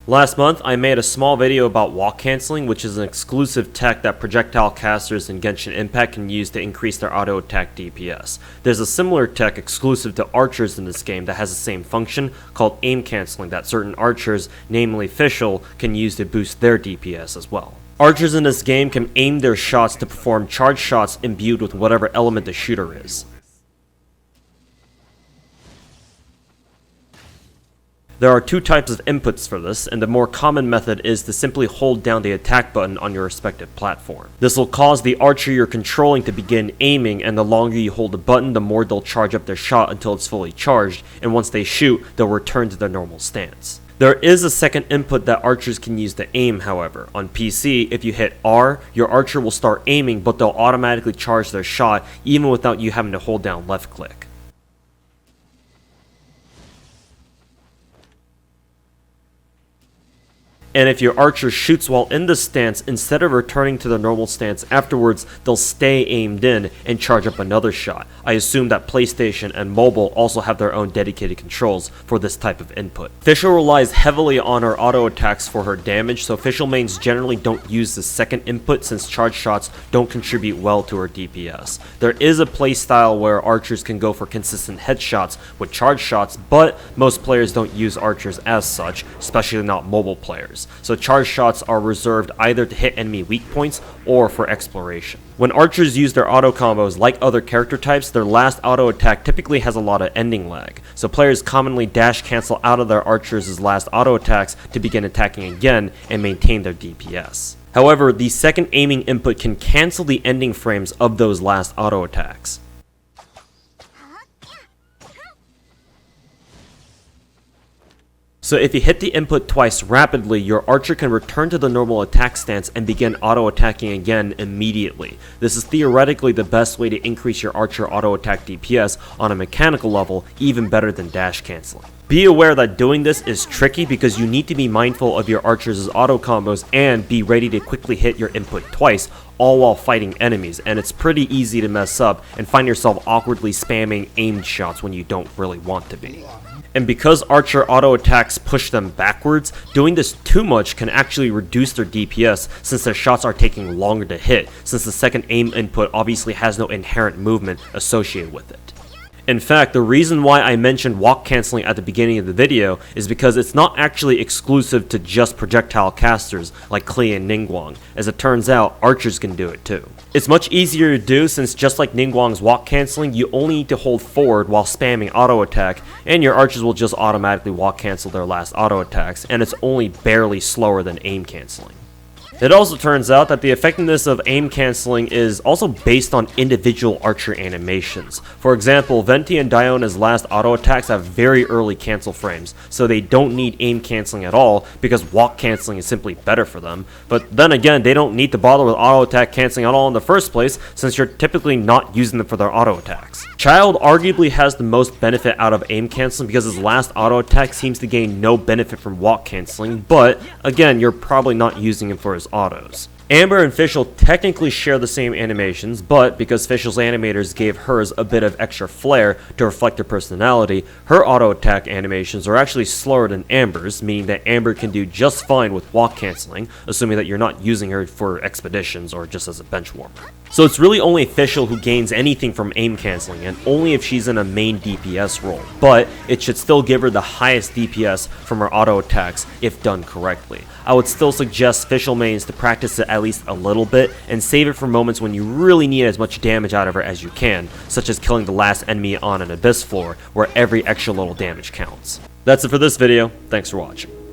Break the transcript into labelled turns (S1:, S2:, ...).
S1: Last month, I made a small video about walk canceling, which is an exclusive tech that projectile casters in Genshin Impact can use to increase their auto attack DPS. There's a similar tech exclusive to archers in this game that has the same function, called aim canceling, that certain archers, namely Fischl, can use to boost their DPS as well. Archers in this game can aim their shots to perform charge shots imbued with whatever element the shooter is. There are two types of inputs for this, and the more common method is to simply hold down the attack button on your respective platform. This will cause the archer you're controlling to begin aiming, and the longer you hold the button, the more they'll charge up their shot until it's fully charged, and once they shoot, they'll return to their normal stance. There is a second input that archers can use to aim, however. On PC, if you hit R, your archer will start aiming, but they'll automatically charge their shot even without you having to hold down left click. And if your archer shoots while in this stance, instead of returning to the normal stance afterwards, they'll stay aimed in and charge up another shot. I assume that PlayStation and mobile also have their own dedicated controls for this type of input. Fischl relies heavily on her auto attacks for her damage, so Fischl mains generally don't use the second input since charge shots don't contribute well to her DPS. There is a playstyle where archers can go for consistent headshots with charge shots, but most players don't use archers as such, especially not mobile players. So charge shots are reserved either to hit enemy weak points or for exploration. When archers use their auto combos like other character types, their last auto attack typically has a lot of ending lag. So players commonly dash cancel out of their archers' last auto attacks to begin attacking again and maintain their DPS. However, the second aiming input can cancel the ending frames of those last auto attacks. So if you hit the input twice rapidly, your archer can return to the normal attack stance and begin auto-attacking again immediately. This is theoretically the best way to increase your archer auto-attack DPS on a mechanical level, even better than dash canceling. Be aware that doing this is tricky because you need to be mindful of your archer's auto combos and be ready to quickly hit your input twice, all while fighting enemies, and it's pretty easy to mess up and find yourself awkwardly spamming aimed shots when you don't really want to be. And because archer auto attacks push them backwards, doing this too much can actually reduce their DPS since their shots are taking longer to hit, since the second aim input obviously has no inherent movement associated with it. In fact, the reason why I mentioned walk canceling at the beginning of the video is because it's not actually exclusive to just projectile casters like Klee and Ningguang. As it turns out, archers can do it too. It's much easier to do since just like Ningguang's walk canceling, you only need to hold forward while spamming auto attack, and your archers will just automatically walk cancel their last auto attacks, and it's only barely slower than aim canceling. It also turns out that the effectiveness of aim canceling is also based on individual archer animations. For example, Venti and Diona's last auto attacks have very early cancel frames, so they don't need aim canceling at all because walk canceling is simply better for them. But then again, they don't need to bother with auto attack canceling at all in the first place since you're typically not using them for their auto attacks. Child arguably has the most benefit out of aim canceling because his last auto attack seems to gain no benefit from walk canceling, but again, you're probably not using him for his autos. Amber and Fischl technically share the same animations, but because Fischl's animators gave hers a bit of extra flair to reflect her personality, her auto attack animations are actually slower than Amber's, meaning that Amber can do just fine with walk canceling, assuming that you're not using her for expeditions or just as a bench warmer. So it's really only Fischl who gains anything from aim canceling, and only if she's in a main DPS role, but it should still give her the highest DPS from her auto attacks if done correctly. I would still suggest Fischl mains to practice it at least a little bit and save it for moments when you really need as much damage out of her as you can, such as killing the last enemy on an abyss floor where every extra little damage counts. That's it for this video, thanks for watching.